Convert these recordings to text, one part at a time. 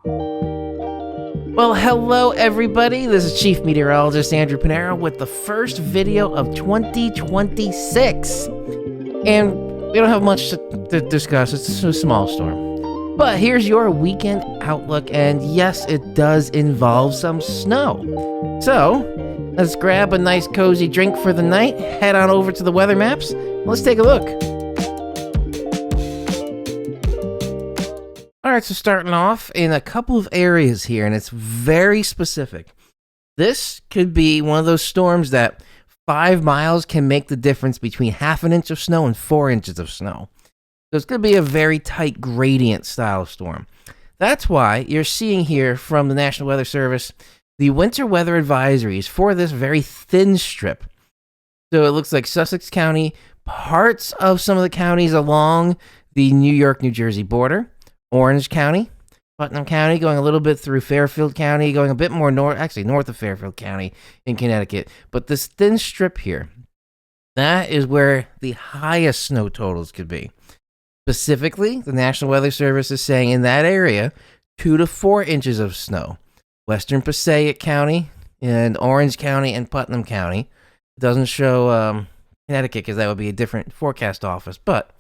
Well, hello everybody. This is Chief Meteorologist Andrew Panero with the first video of 2026. And we don't have much to discuss. It's a small storm. But here's your weekend outlook, and yes, it does involve some snow. So, let's grab a nice cozy drink for the night, head on over to the weather maps. Let's take a look. Alright, so starting off in a couple of areas here, and it's very specific. This could be one of those storms that 5 miles can make the difference between half an inch of snow and 4 inches of snow. So it's going to be a very tight gradient style storm. That's why you're seeing here from the National Weather Service the winter weather advisories for this very thin strip. So it looks like Sussex County, parts of some of the counties along the New York-New Jersey border, Orange County, Putnam County, going a little bit through Fairfield County, going a bit more north of Fairfield County in Connecticut. But this thin strip here, that is where the highest snow totals could be. Specifically, the National Weather Service is saying in that area, 2 to 4 inches of snow. Western Passaic County and Orange County and Putnam County. It doesn't show Connecticut because that would be a different forecast office, but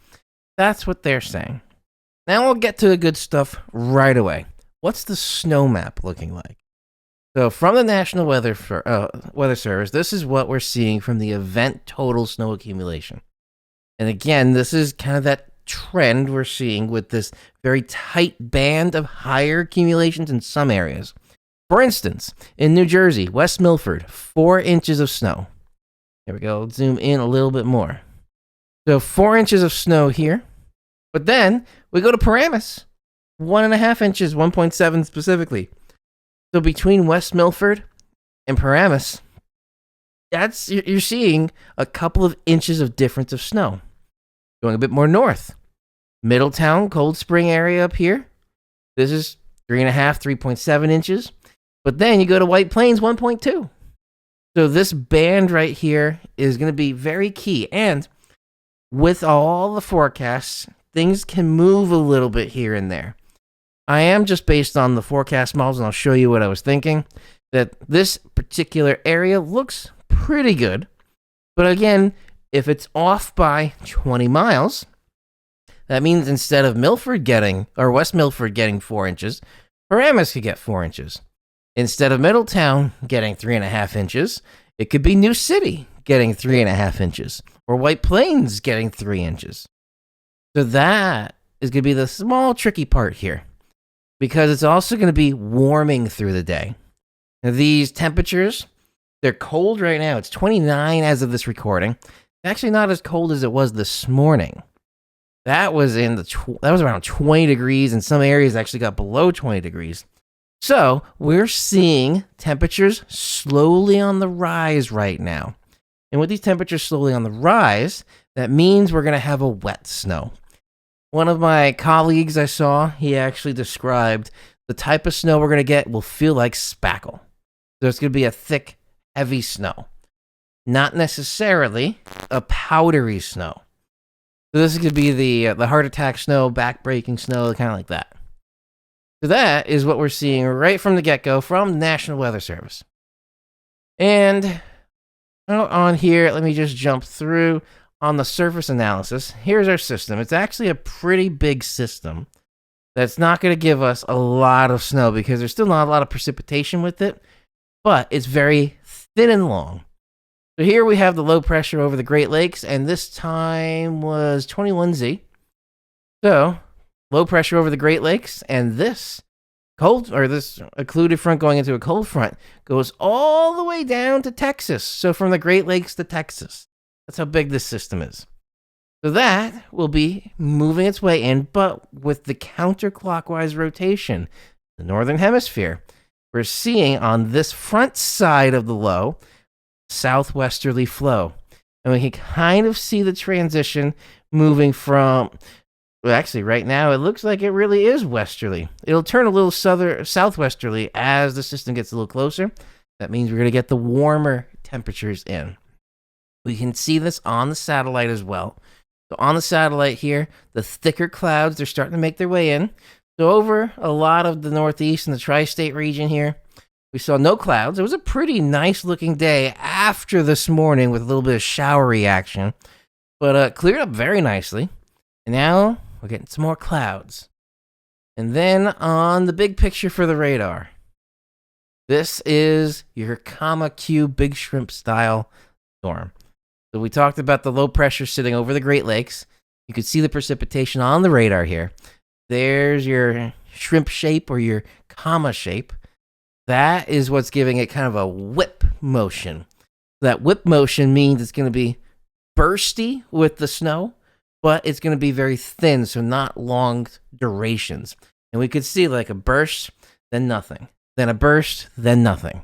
that's what they're saying. Now we'll get to the good stuff right away. What's the snow map looking like? So from the National Weather Service, this is what we're seeing from the event total snow accumulation. And again, this is kind of that trend we're seeing with this very tight band of higher accumulations in some areas. For instance, in New Jersey, West Milford, 4 inches of snow. There we go. Let's zoom in a little bit more. So 4 inches of snow here. But then we go to Paramus, 1.5 inches, 1.7 specifically. So between West Milford and Paramus, you're seeing a couple of inches of difference of snow. Going a bit more north, Middletown, Cold Spring area up here. This is 3.5, 3.7 inches. But then you go to White Plains, 1.2. So this band right here is going to be very key. And with all the forecasts, things can move a little bit here and there. I am just based on the forecast models, and I'll show you what I was thinking, that this particular area looks pretty good. But again, if it's off by 20 miles, that means instead of West Milford getting 4 inches, Paramus could get 4 inches. Instead of Middletown getting 3.5 inches, it could be New City getting 3.5 inches, or White Plains getting 3 inches. So that is going to be the small tricky part here, because it's also going to be warming through the day. Now, these temperatures, they're cold right now. It's 29 as of this recording. Actually not as cold as it was this morning. That was around 20 degrees, and some areas actually got below 20 degrees. So we're seeing temperatures slowly on the rise right now. And with these temperatures slowly on the rise, that means we're going to have a wet snow. One of my colleagues I saw, he actually described the type of snow we're going to get will feel like spackle. So it's going to be a thick, heavy snow. Not necessarily a powdery snow. So this is going to be the heart attack snow, back-breaking snow, kind of like that. So that is what we're seeing right from the get-go from the National Weather Service. And on here, let me just jump through on the surface analysis. Here's our system. It's actually a pretty big system that's not going to give us a lot of snow because there's still not a lot of precipitation with it, but it's very thin and long. So here we have the low pressure over the Great Lakes, and this time was 21Z. So low pressure over the Great Lakes, and this occluded front going into a cold front goes all the way down to Texas. So from the Great Lakes to Texas. That's how big this system is. So that will be moving its way in, but with the counterclockwise rotation, the northern hemisphere, we're seeing on this front side of the low, southwesterly flow. And we can kind of see the transition moving from, well, actually right now it looks like it really is westerly. It'll turn a little southwesterly as the system gets a little closer. That means we're going to get the warmer temperatures in. We can see this on the satellite as well. So on the satellite here, the thicker clouds, they're starting to make their way in. So over a lot of the Northeast and the tri-state region here, we saw no clouds. It was a pretty nice looking day after this morning with a little bit of showery action, but cleared up very nicely. And now we're getting some more clouds. And then on the big picture for the radar, this is your Comma Q Big Shrimp style storm. So we talked about the low pressure sitting over the Great Lakes. You can see the precipitation on the radar here. There's your shrimp shape or your comma shape. That is what's giving it kind of a whip motion. That whip motion means it's going to be bursty with the snow, but it's going to be very thin, so not long durations. And we could see like a burst, then nothing. Then a burst, then nothing.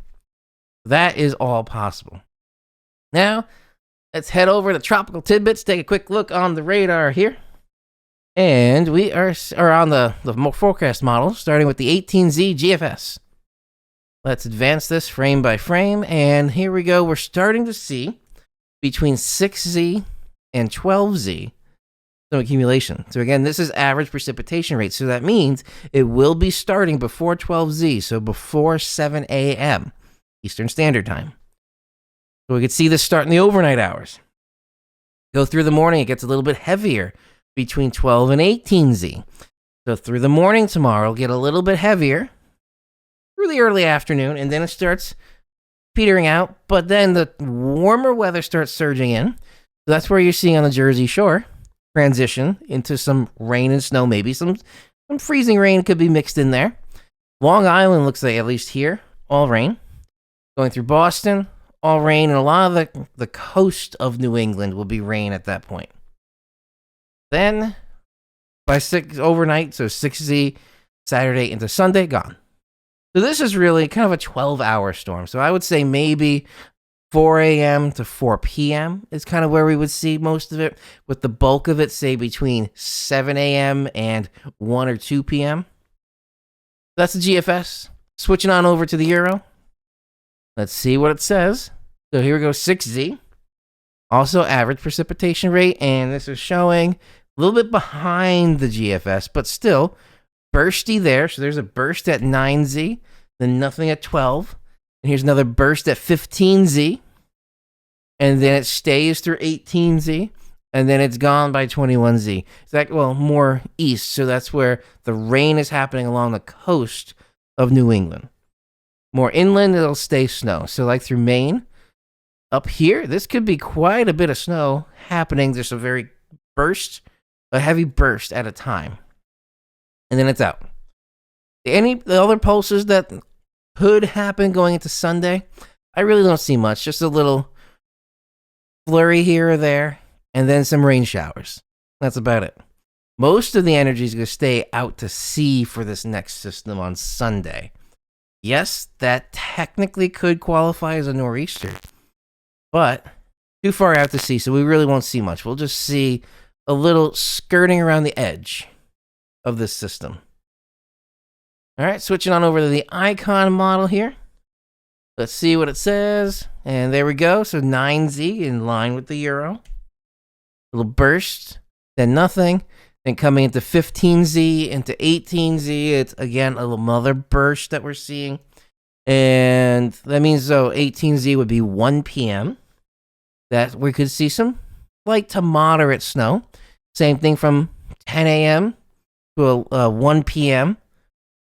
That is all possible. Now, let's head over to Tropical Tidbits, take a quick look on the radar here. And we are on the forecast model, starting with the 18Z GFS. Let's advance this frame by frame, and here we go. We're starting to see between 6Z and 12Z some accumulation. So again, this is average precipitation rate, so that means it will be starting before 12Z, so before 7 a.m. Eastern Standard Time. So we could see this start in the overnight hours. Go through the morning, it gets a little bit heavier between 12 and 18Z. So through the morning tomorrow, it'll get a little bit heavier through the early afternoon, and then it starts petering out, but then the warmer weather starts surging in. So that's where you're seeing on the Jersey Shore transition into some rain and snow, maybe some freezing rain could be mixed in there. Long Island looks like, at least here, all rain. Going through Boston, all rain, and a lot of the coast of New England will be rain at that point. Then by 6 overnight, so 6Z Saturday into Sunday, gone. So this is really kind of a 12-hour storm. So I would say maybe 4 a.m. to 4 p.m. is kind of where we would see most of it, with the bulk of it, say, between 7 a.m. and 1 or 2 p.m. That's the GFS. Switching on over to the Euro. Let's see what it says. So here we go, 6Z. Also average precipitation rate, and this is showing a little bit behind the GFS, but still bursty there. So there's a burst at 9Z, then nothing at 12. And here's another burst at 15Z. And then it stays through 18Z. And then it's gone by 21Z. It's like, well, more east. So that's where the rain is happening along the coast of New England. More inland, it'll stay snow. So like through Maine, up here, this could be quite a bit of snow happening. There's a heavy burst at a time. And then it's out. The other pulses that could happen going into Sunday, I really don't see much. Just a little flurry here or there, and then some rain showers. That's about it. Most of the energy is going to stay out to sea for this next system on Sunday. Yes, that technically could qualify as a nor'easter, but too far out to sea, so we really won't see much. We'll just see a little skirting around the edge of this system. All right, switching on over to the Icon model here. Let's see what it says. And there we go. So 9Z in line with the Euro. Little burst, then nothing. Then coming into 15Z, into 18Z, it's again a little another burst that we're seeing. And that means 18Z would be 1 p.m. That we could see some light to moderate snow. Same thing from 10 a.m. to 1 p.m.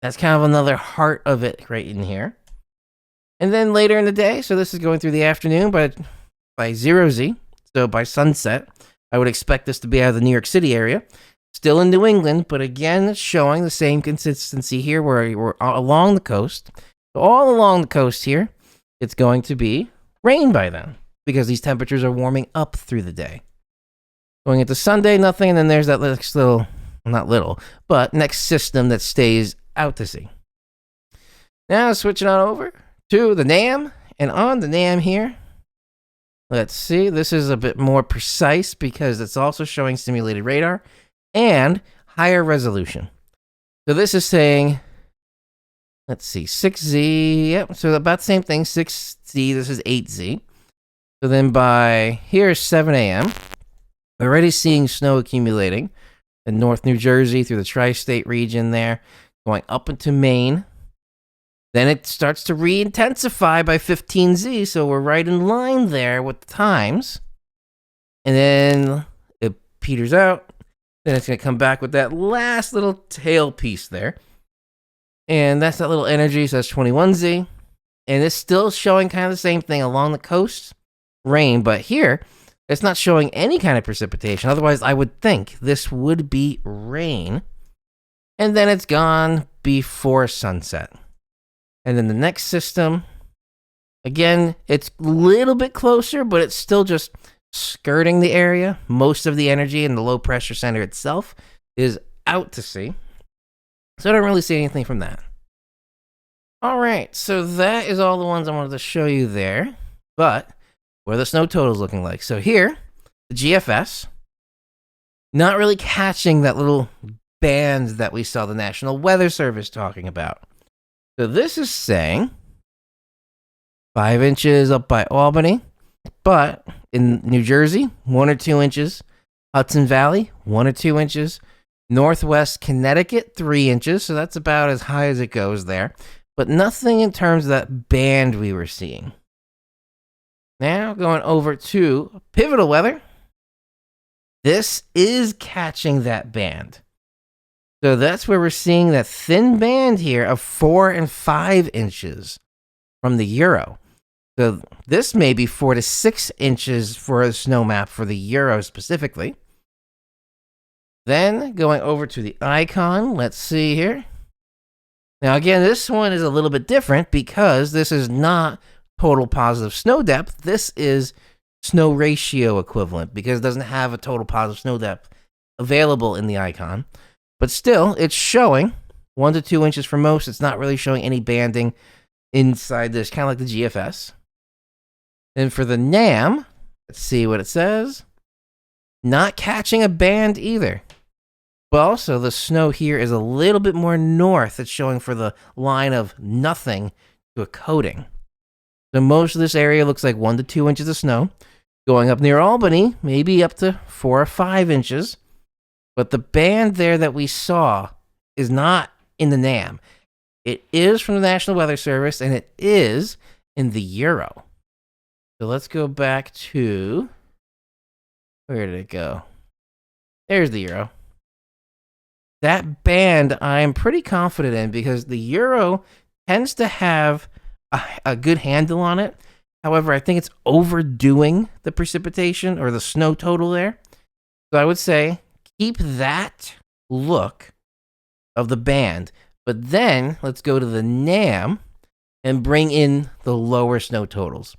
That's kind of another heart of it right in here. And then later in the day, so this is going through the afternoon, but by 0Z, so by sunset, I would expect this to be out of the New York City area. Still in New England, but again, showing the same consistency here where we're along the coast. So all along the coast here, it's going to be rain by then because these temperatures are warming up through the day. Going into Sunday, nothing, and then there's that next next system that stays out to sea. Now switching on over to the NAM, and on the NAM here, let's see, this is a bit more precise because it's also showing simulated radar and higher resolution. So this is saying, let's see, 6Z, yep, so about the same thing, 6Z, this is 8Z. So then by, here's 7 a.m., we're already seeing snow accumulating. in North New Jersey through the tri-state region there, going up into Maine. Then it starts to re-intensify by 15Z, so we're right in line there with the times. And then it peters out. Then it's going to come back with that last little tail piece there. And that's that little energy, so that's 21Z. And it's still showing kind of the same thing along the coast, rain. But here, it's not showing any kind of precipitation. Otherwise, I would think this would be rain. And then it's gone before sunset. And then the next system, again, it's a little bit closer, but it's still just skirting the area. Most of the energy in the low pressure center itself is out to sea. So I don't really see anything from that. All right, so that is all the ones I wanted to show you there. But what are the snow totals looking like? So here, the GFS, not really catching that little band that we saw the National Weather Service talking about. So this is saying 5 inches up by Albany, but in New Jersey, 1 or 2 inches. Hudson Valley, 1 or 2 inches. Northwest Connecticut, 3 inches. So that's about as high as it goes there. But nothing in terms of that band we were seeing. Now going over to pivotal weather. This is catching that band. So that's where we're seeing that thin band here of 4 and 5 inches from the Euro. So this may be 4 to 6 inches for a snow map for the Euro specifically. Then going over to the icon, let's see here. Now again, this one is a little bit different because this is not total positive snow depth. This is snow ratio equivalent because it doesn't have a total positive snow depth available in the icon. But still, it's showing 1 to 2 inches for most. It's not really showing any banding inside this, kind of like the GFS. Then for the NAM, let's see what it says. Not catching a band either. But also, the snow here is a little bit more north. It's showing for the line of nothing to a coating. So most of this area looks like 1 to 2 inches of snow. Going up near Albany, maybe up to 4 or 5 inches. But the band there that we saw is not in the NAM. It is from the National Weather Service, and it is in the Euro. So let's go back to... Where did it go? There's the Euro. That band I'm pretty confident in because the Euro tends to have a good handle on it. However, I think it's overdoing the precipitation or the snow total there. So I would say keep that look of the band, but then let's go to the NAM and bring in the lower snow totals.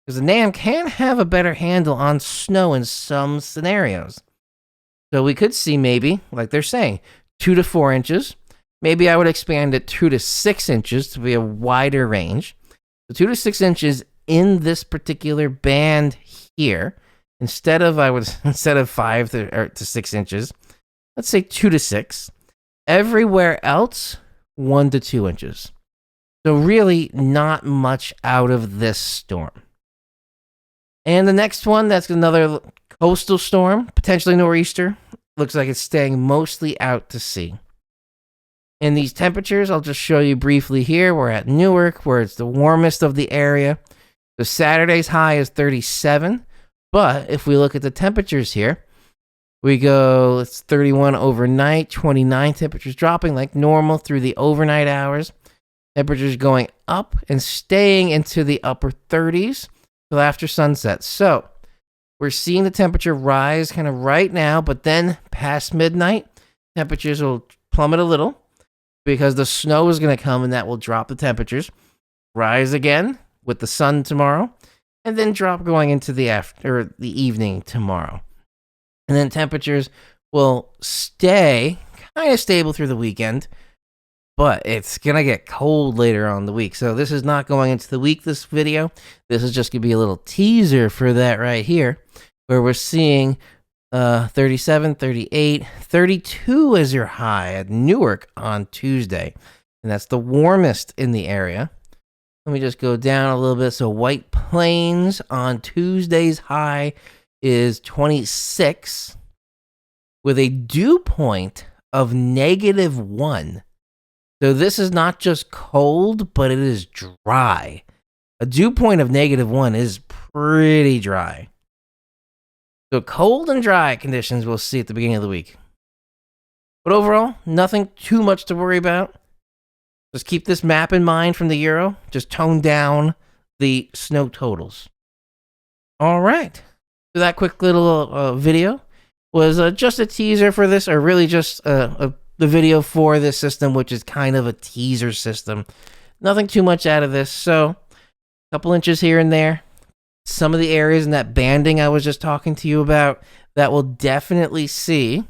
Because the NAM can have a better handle on snow in some scenarios. So we could see maybe, like they're saying, 2 to 4 inches. Maybe I would expand it 2 to 6 inches to be a wider range. So 2 to 6 inches in this particular band here. Instead of 5 to 6 inches, let's say 2 to 6. Everywhere else, 1 to 2 inches. So really not much out of this storm. And the next one, that's another coastal storm, potentially nor'easter. Looks like it's staying mostly out to sea. And these temperatures, I'll just show you briefly here. We're at Newark, where it's the warmest of the area. So Saturday's high is 37. But if we look at the temperatures here, we go, it's 31 overnight, 29 temperatures dropping like normal through the overnight hours. Temperatures going up and staying into the upper 30s till after sunset. So we're seeing the temperature rise kind of right now, but then past midnight, temperatures will plummet a little because the snow is going to come and that will drop the temperatures. Rise again with the sun tomorrow, and then drop going into the evening tomorrow. And then temperatures will stay kind of stable through the weekend, but it's going to get cold later on in the week. So this is not going into the week, this video. This is just going to be a little teaser for that right here, where we're seeing 37, 38, 32 as your high at Newark on Tuesday. And that's the warmest in the area. Let me just go down a little bit. So White Plains on Tuesday's high is 26. with a dew point of -1. So this is not just cold, but it is dry. A dew point of -1 is pretty dry. So cold and dry conditions we'll see at the beginning of the week. But overall, nothing too much to worry about. Just keep this map in mind from the Euro. Just tone down the snow totals. All right. So that quick little video was just a teaser for this, or really just the video for this system, which is kind of a teaser system. Nothing too much out of this. So a couple inches here and there. Some of the areas in that banding I was just talking to you about that will definitely see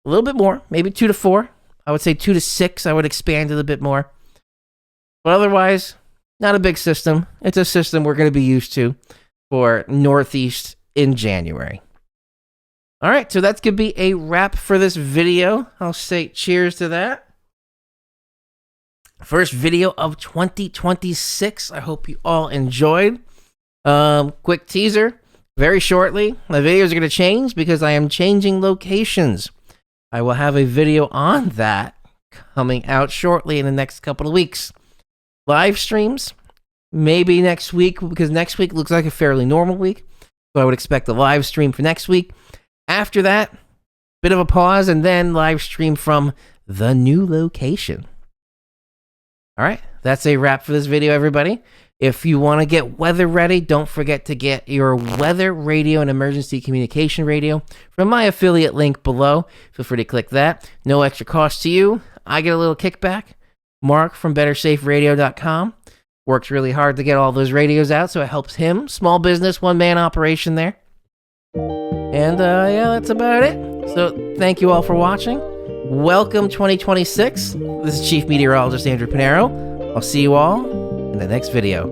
a little bit more, maybe 2 to 4. I would say 2 to 6. I would expand it a bit more. But otherwise, not a big system. It's a system we're going to be used to for Northeast in January. All right, so that's going to be a wrap for this video. I'll say cheers to that. First video of 2026. I hope you all enjoyed. Quick teaser. Very shortly, my videos are going to change because I am changing locations. I will have a video on that coming out shortly in the next couple of weeks. Live streams, maybe next week, because next week looks like a fairly normal week. So I would expect a live stream for next week. After that, bit of a pause, and then live stream from the new location. All right, that's a wrap for this video, everybody. If you want to get weather ready, don't forget to get your weather radio and emergency communication radio from my affiliate link below. Feel free to click that. No extra cost to you. I get a little kickback. Mark from BetterSafeRadio.com works really hard to get all those radios out, so it helps him. Small business, one-man operation there. And yeah, that's about it. So thank you all for watching. Welcome 2026. This is Chief Meteorologist Andrew Pinero. I'll see you all in the next video.